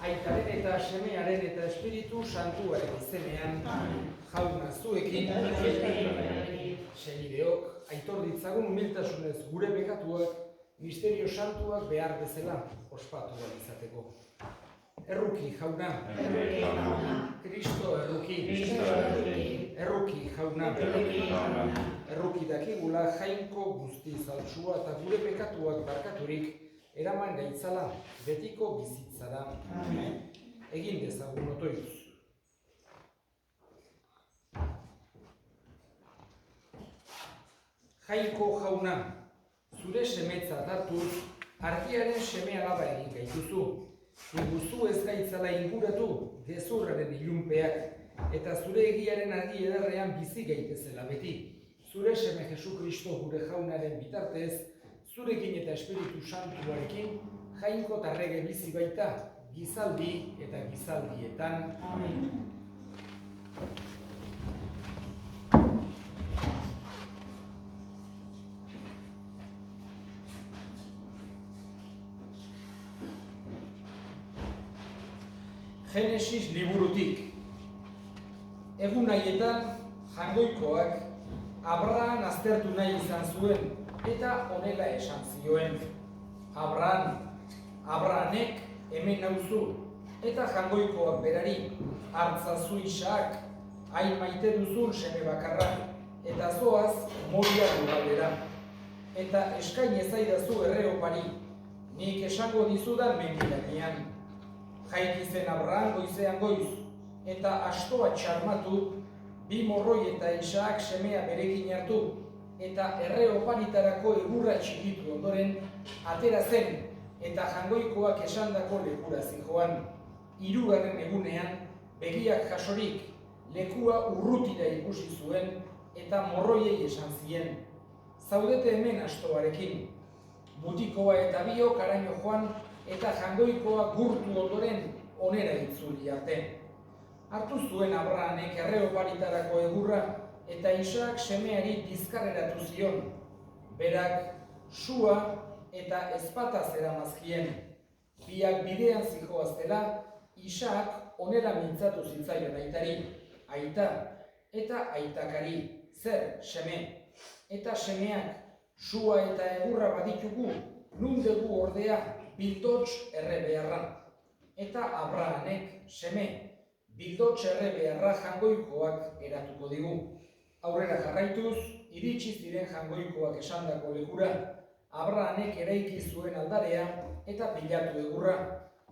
Aitaren eta semearen eta Espiritu Santuaren izenean, jauna zuekin, senideok, aitor ditzagun humiltasunez gure bekatuak, misterio santuak behar bezala ospatu behar izateko. Erruki, jauna. Kristo erruki. Erruki, jauna. Erruki dakigula jainko guzti zaltsua eta gure bekatuak barkaturik eraman gaitzala betiko bizitzara. Egin dezagun otoitz. Jainko jauna, zure semetza hartuz, argiaren seme alaba egin gaituzu. Iguzu ez gaitzala inguratu gezurraren ilunpeak, eta zure egiaren argi ederrean bizi gaitezela beti. Zure seme Jesu Kristo gure jaunaren bitartez, zurekin eta Espiritu Santuarekin, jainko tarrege bizi baita, gizaldi eta gizaldietan. Amen. Genesis liburutik. Egun haietan, jangoikoak Abraham aztertu nahi izan zuen, eta honela esan zioen. Abrahamek hemen nauzu, eta jangoikoak berari, hartzazu Isaak, hain maite duzun seme bakarra, eta zoaz Moria lurraldera. Eta eskain ezaidazu erreopari, nik esango dizudan mendi gainean. Jaiki zen Abraham goizean goiz, eta astoa txarmatu, bi morroi eta Isaak semea berekin hartu, eta erreoparitarako egurra txikitu ondoren, atera zen, eta jangoikoak esandako lekura zijoan. Hirugarren egunean, begiak jasorik, lekua urrutira ikusi zuen, eta morroiei esan zien. Zaudete hemen astoarekin, mutikoa eta biok haraino joan, eta jangoikoa gurtu ondoren onera itzuli arte. Hartu zuen Abrahamek erreoparitarako egurra, eta Isaak semeari bizkarreratu zion. Berak sua eta ezpata zeramazkien. Biak bidean zijoaztela, Isaak onera mintzatu zitzaion aitari, aita eta aitakari, zer seme. Eta semeak sua eta egurra baditugu, nun dugu ordea bildots errebearra. Eta Abrahamek seme, bildots errebearra jangoikoak eratuko digu. Aurrera jarraituz, iritsi ziren jangoikoak esandako lekura. Abrahamek eraiki zuen aldarea eta pilatu egurra.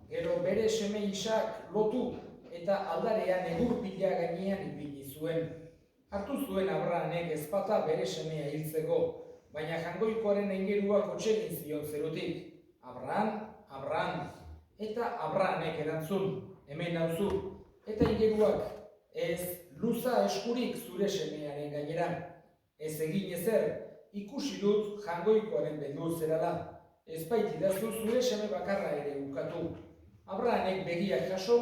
Gero bere seme Isaak lotu eta aldarean egur pila gainean ipini zuen. Hartu zuen Abrahamek ezpata bere semea hiltzeko, baina jangoikoaren aingeruak hotsegin zion zerutik. Abraham, eta Abrahamek erantzun, hemen nauzu, eta aingeruak, ez luza eskurik zure semearen gainera. Ez egin ezer, ikusi dut jangoikoaren beldur zerala, ez baitidazu zure seme bakarra ere ukatu. Abrahamek begiak jaso,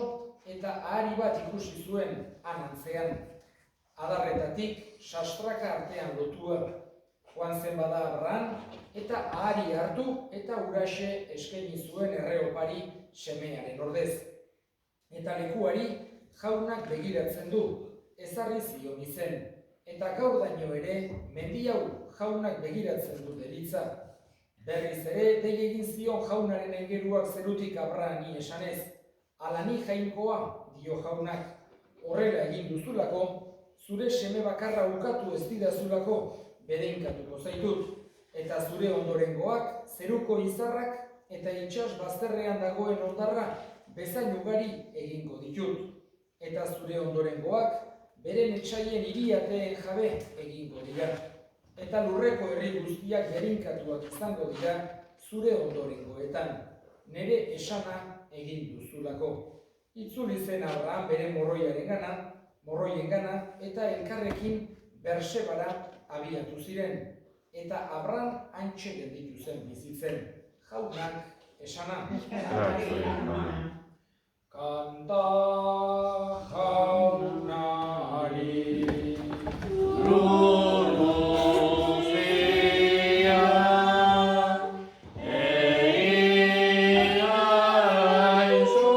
eta ahari bat ikusi zuen anantzean. Adarretatik sastraka artean lotua. Joan zen bada Abraham, eta ahari hartu eta huraxe eskaini zuen erreopari semearen ordez. Eta lekuari jaunak begiratzen du, ezarri zion izen. Eta gaur daino ere, mendi hau jaunak begiratzen du deritza. Berriz ere, dei egin zion jaunaren aingeruak zerutik Abrahami esanez. Ala ni jainkoa, dio jaunak, horrela egin duzulako, zure seme bakarra ukatu ez didazulako, bedeinkatuko zaitut, eta zure ondorengoak, zeruko izarrak eta itsas bazterrean dagoen hondarra bezain ugari egingo ditut. Eta zure ondorengoak, beren etsaien hiriateen jabe egingo dira. Eta lurreko herri guztiak berinkatuak izango dira zure ondorengoetan. Nere esana egin duzulako. Itzuli zen Abraham bere morroiengana eta elkarrekin Bersebara abiatu ziren, eta Abraham hantxe gelditu zen bizitzen. Jaunak esana. Kanta jaunari lurruzia, egin aizu.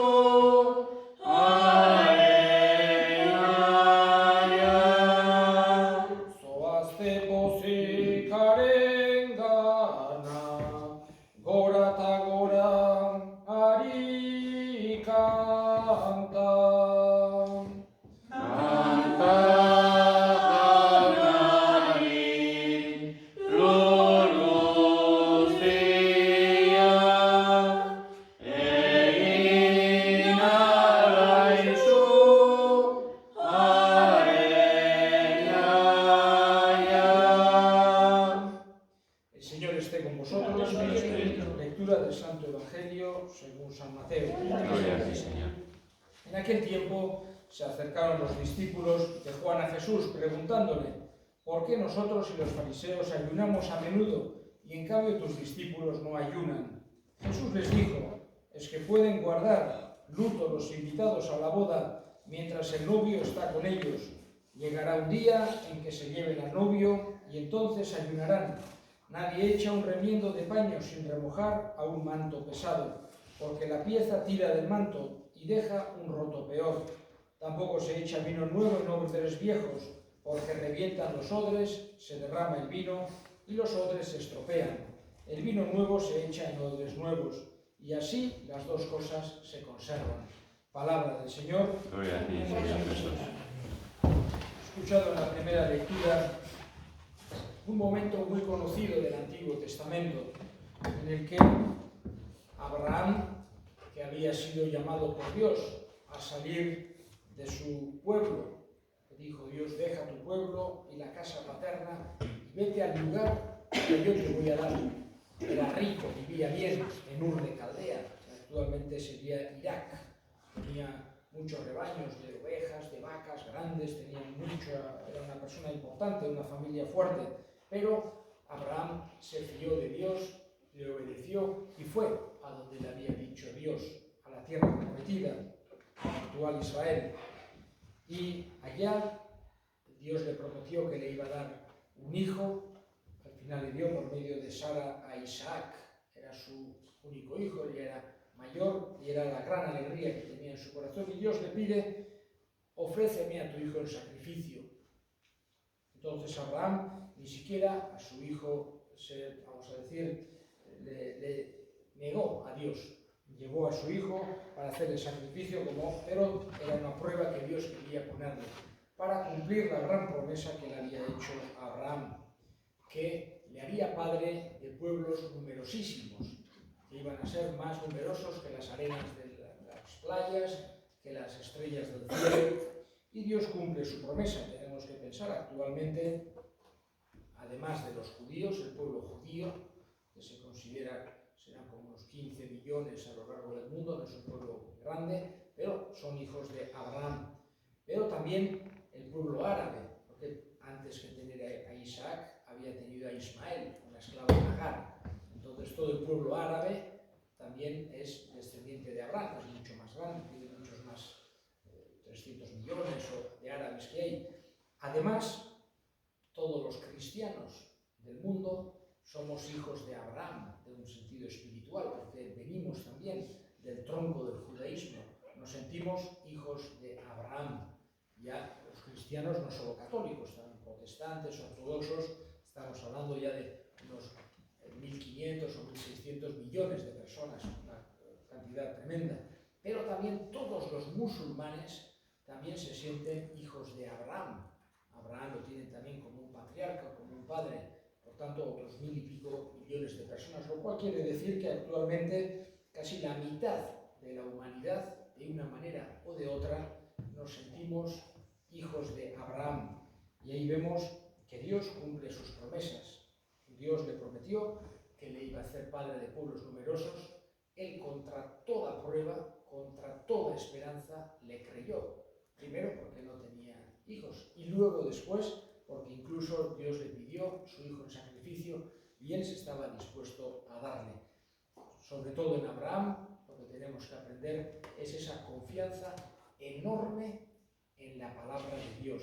Señor esté con vosotros. Lectura del Santo Evangelio según San Mateo. Gloria a ti, Señor. En aquel tiempo se acercaron los discípulos de Juan a Jesús preguntándole: ¿por qué nosotros y los fariseos ayunamos a menudo y en cambio tus discípulos no ayunan? Jesús les dijo: ¿es que pueden guardar luto los invitados a la boda mientras el novio está con ellos? Llegará un día en que se lleven al novio y entonces ayunarán. Nadie echa un remiendo de paño sin remojar a un manto pesado, porque la pieza tira del manto y deja un roto peor. Tampoco se echa vino nuevo en odres viejos, porque revientan los odres, se derrama el vino y los odres se estropean. El vino nuevo se echa en odres nuevos, y así las dos cosas se conservan. Palabra del Señor. Gloria a ti, Señor Jesús. Escuchado en la primera lectura un momento muy conocido del Antiguo Testamento, en el que Abraham, que había sido llamado por Dios a salir de su pueblo, dijo Dios: deja tu pueblo y la casa paterna y vete al lugar que yo te voy a dar. Era rico, vivía bien en Ur de Caldea, que actualmente sería Irak. Tenía muchos rebaños de ovejas, de vacas grandes, era una persona importante, una familia fuerte. Pero Abraham se fió de Dios, le obedeció y fue a donde le había dicho Dios, a la tierra prometida, a la actual Israel. Y allá Dios le prometió que le iba a dar un hijo. Al final le dio por medio de Sara a Isaac. Era su único hijo, él ya era mayor y era la gran alegría que tenía en su corazón. Y Dios le pide: ofréceme a tu hijo en sacrificio. Entonces Abraham ni siquiera a su hijo, vamos a decir, le negó a Dios. Llevó a su hijo para hacer el sacrificio, pero era una prueba que Dios quería ponerle para cumplir la gran promesa que le había hecho a Abraham, que le haría padre de pueblos numerosísimos, que iban a ser más numerosos que las arenas de las playas, que las estrellas del cielo. Y Dios cumple su promesa. Tenemos que pensar actualmente, además de los judíos, el pueblo judío, que se considera serán como unos 15 millones a lo largo del mundo, no es un pueblo grande, pero son hijos de Abraham. Pero también el pueblo árabe, porque antes que tener a Isaac había tenido a Ismael, una esclava de Agar. Entonces todo el pueblo árabe también es descendiente de Abraham, es mucho más grande, tiene muchos más 300 millones de árabes que hay. Además, todos los cristianos del mundo somos hijos de Abraham, de un sentido espiritual, porque venimos también del tronco del judaísmo. Nos sentimos hijos de Abraham. Ya los cristianos, no solo católicos, también protestantes, ortodoxos, estamos hablando ya de unos 1.500 o 1.600 millones de personas, una cantidad tremenda. Pero también todos los musulmanes también se sienten hijos de Abraham. Abraham lo tienen también como un patriarca, como un padre. Por tanto, otros 1.000 y pico millones de personas, lo cual quiere decir que actualmente casi la mitad de la humanidad, de una manera o de otra, nos sentimos hijos de Abraham. Y ahí vemos que Dios cumple sus promesas. Dios le prometió que le iba a hacer padre de pueblos numerosos. Él, contra toda prueba, contra toda esperanza, le creyó. Primero porque no tenía hijos y luego después porque incluso Dios le pidió su hijo en sacrificio y él se estaba dispuesto a darle. Sobre todo en Abraham, lo que tenemos que aprender es esa confianza enorme en la palabra de Dios.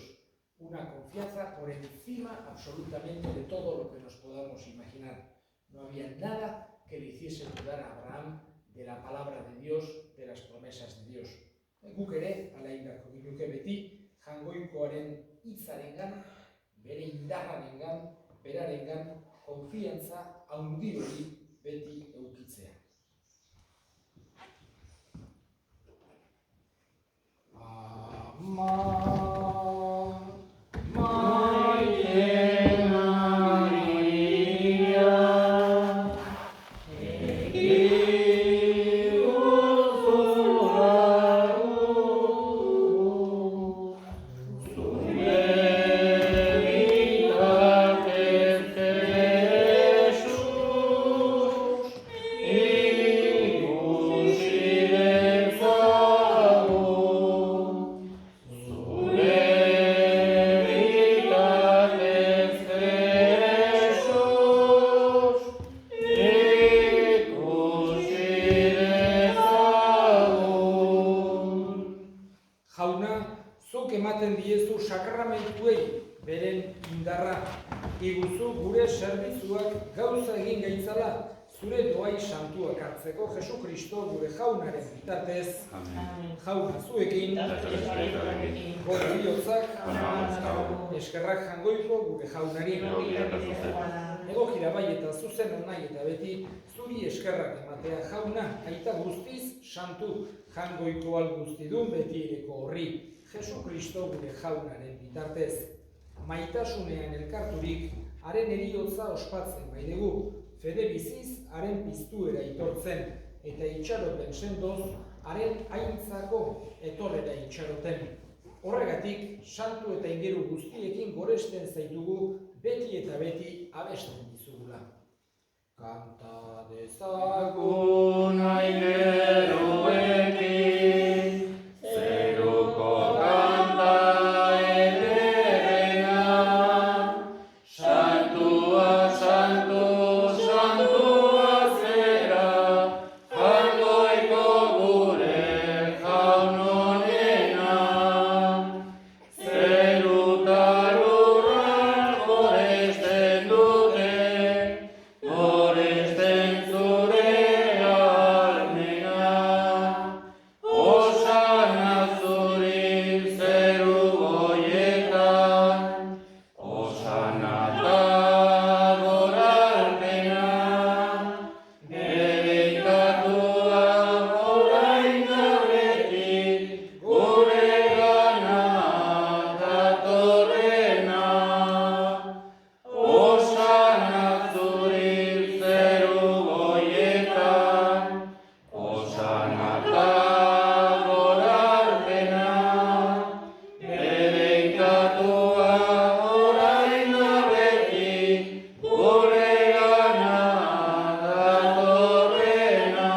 Una confianza por encima absolutamente de todo lo que nos podamos imaginar. No había nada que le hiciese dudar a Abraham de la palabra de Dios, de las promesas de Dios. Guk ere, ala indarko ginuke beti, jangoikoaren hitzarengan, bere indarrarengan, berarengan, konfiantza handi hori beti eukitzea. zerbitzuak gauza egin gaitzala, zure doai santuak hartzeko Jesu Kristo gure jaunaren bitartez, jauna zuekin, gure bihotzak, eskerrak jangoiko gure jaunari, egokira bai eta zuzen nahi eta beti, zuri eskerrak ematea jauna, aita guztiz, santu, jangoiko guztidun beti ereko horri, Jesu Kristo gure jaunaren bitartez. Maitasunean elkarturik, haren eriotza ospatzen baidegu, fede biziz, haren piztuera itortzen, eta itxaroten sendoz, haren aintzako etorrera itxaroten. Horregatik, santu eta ingeru guztiekin goresten zaitugu, beti eta beti abesten dizugula. Kanta dezagun aingeruekin, zeruko kanta ederena, santua, santu, santua zera, jangoiko gure jaun honena. Zerutar urrak goresten dute, goresten zure almena. Osana zuri zeru goietan, osana ta goralpena. Dedikatua orain beti, gure gana datorrena. Osana zuri zeru goietan, osana ta goralpena. Dedikatua orain beti, gure gana datorrena.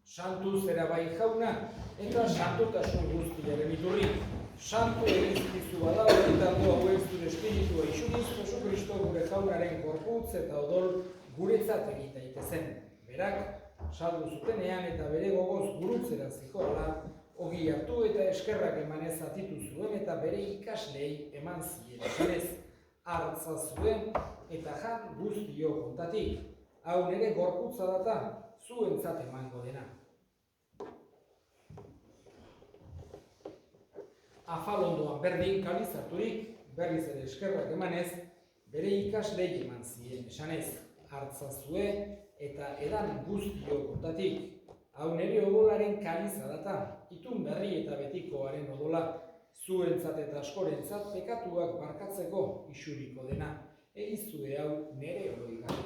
Santu zera bai jauna, eta santutasun guztiaren iturri. Santu erizkizu badao eta hauek zure espiritua isuriz, Jesu Kristo gure jaunaren gorputz eta odol guretzat egin daitezen. Berak, saldu zutenean eta bere gogoz gurutzera zihoala, ogi hartu eta eskerrak emanez atitu zuen eta bere ikaslei eman zien esanez. Hartza zuen eta jan guztio kontatik. Hau nire gorputza data, zuentzat emango dena. Afalondoan berdin kaliz harturik, berriz ere eskerrak emanez, bere ikaslei eman zien esanez. Hartza zuen eta edan guztio kontatik. Hau nire odolaren kaliza data, itun berri eta betikoaren odola, zuentzat eta askorentzat pekatuak barkatzeko isuriko dena. Egizue hau nire oroigarri.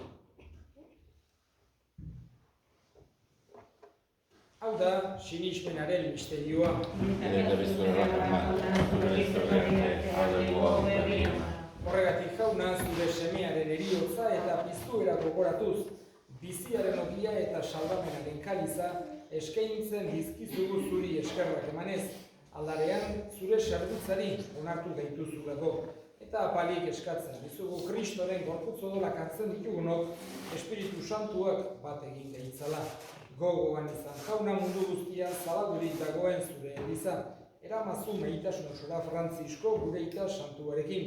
Hau da, sinismenaren misterioa. Horregatik jauna, zure semearen eriotza eta piztuera gogoratuz, biziaren ogia eta salbamenaren kaliza eskaintzen dizkizugu zuri eskerrak emanez, aldarean zure serbitzari onartu gaituzulako. Eta apalik eskatzen dizugu Kristoren gorputz odolak hartzen ditugunok, Espiritu Santuak bat egin gaitzala. Gogoan izan jauna mundu guztian zabaldurik dagoen zure eliza, eramazu meitasun osora Frantzisko gure ita santuarekin.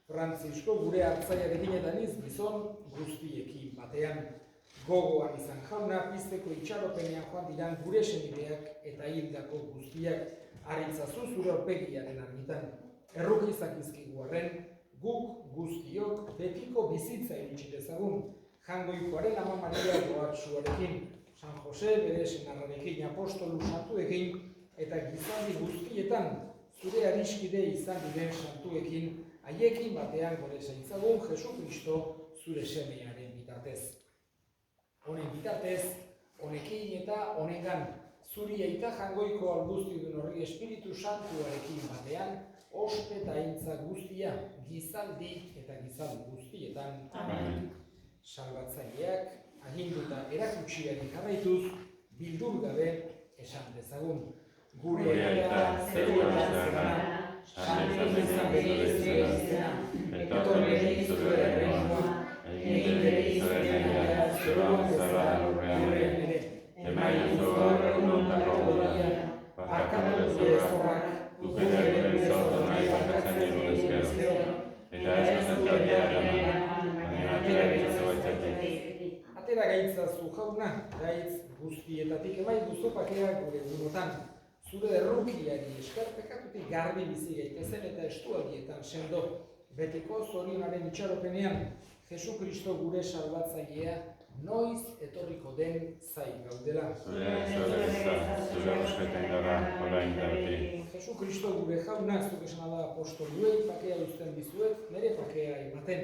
Frantzisko gure hartzaiarekin eta niz gizon guztiekin batean. Gogoan izan jauna pizteko itxaropenean joan diran gure senideak eta hildako guztiak, haritzazu zure aurpegiaren argitan. Errukizak izkigu arren, guk guztiok betiko bizitza iritsi dezagun, jangoikoaren Ama Maria Goatsuarekin, San Jose bere senarrarekin, apostolu santuekin eta gizaldi guztietan zure ariskide izan diren santuekin, haiekin batean gore zaitzagun Jesu Kristo zure semearen bitartez. Honen bitartez, honekin eta honengan, zuri aita jangoiko alguztidun horri Espiritu Santuarekin batean, ospe eta aintza guztia, gizaldi eta gizaldi guztietan. Amen. Salbatzaileak, aginduta erakutsiari jarraituz, bildur gabe esan dezagun. Gure aita zeruan zerana, santu izan bere izena, etorri zure erreinoa, egin bere izena zeruan zerana lurrean ere, emaizu horregunotako godia, barkatu zure zorrak, dukere bere zortu nahi barkatzen dugu ezkero, eta ez zentzaileak eman, ezazu jauna, gaitz guztietatik emaiguzu pakea gure egunotan. Zure errukiari esker pekatutik garbi bizi gaitezen eta estualdietan sendo. Betiko zorionaren itxaropenean, Jesu Kristo gure salbatzailea noiz etorriko den zai gaudela. Zure osketen gara, orain da beti. Jesu Kristo gure jauna, zuk esan da apostoluei pakea uzten dizuet, nire pakea ematen.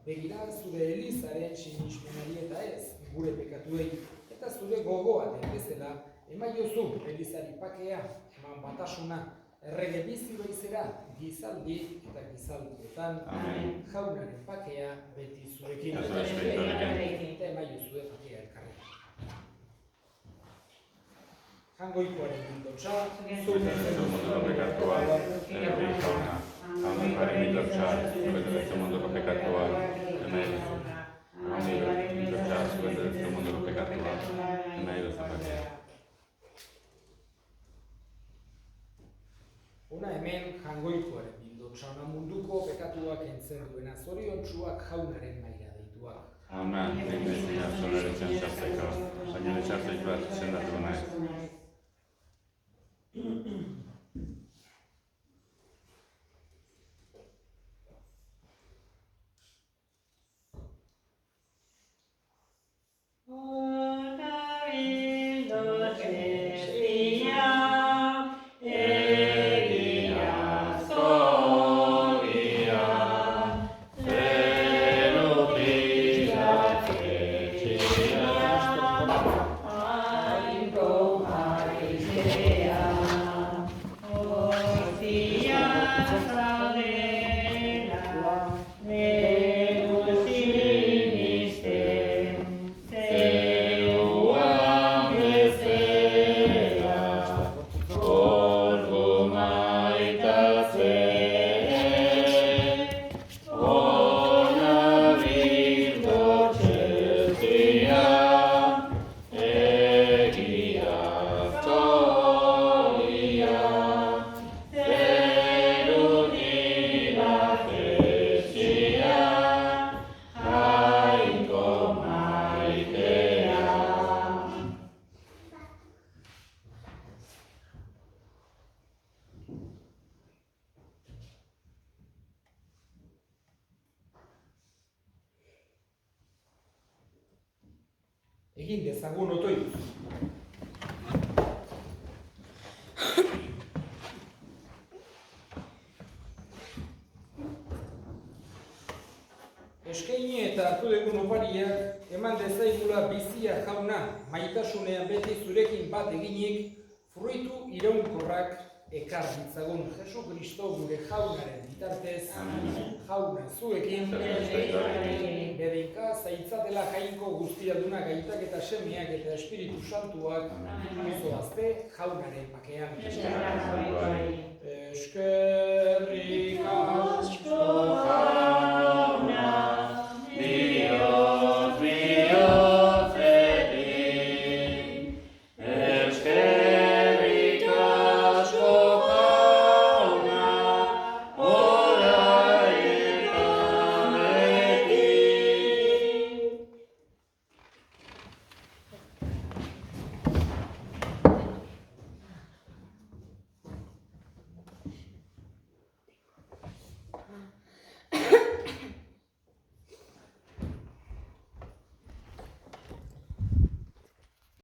Begira zure elizaren sinismenari eta ez, gure pekatuei, eta zure gogoa den bezala, emaiozu elizari pakea, eman batasuna, errege bizi baizera, gizaldi eta gizaldietan, jaunaren pakea beti zuekin. Eta emaiozu pakea elkarri. Jangoikoaren bildotxa, Betetzen munduko pekatua, erri jauna. Jaunaren bildotxa, betetzen munduko pekatua, emaiduzu. Jaunaren bildotxa, betetzen munduko pekatua, emaiduzu pakea. Hona hemen jangoikoaren bildotxa, ona munduko pekatuak entzen duena, zoriontsuak jaunaren maila deituak. Amen, egin zonaren txartzeko, baina txartzeik bat sendatu nahi. Egin dezagun otoituz. Eskaini eta hartu dugun opariak eman dezaigula bizia jauna, maitasunean beti zurekin bat eginik, fruitu iraunkorrak ekar ditzagun. Jesu Kristo gure jaunaren bitartez, jauna zuekin, bedinka zaitzatela jainko guztiaduna gaitak eta semeak eta Espiritu Santuak, zoazte jaunaren pakean. Eskerrik asko.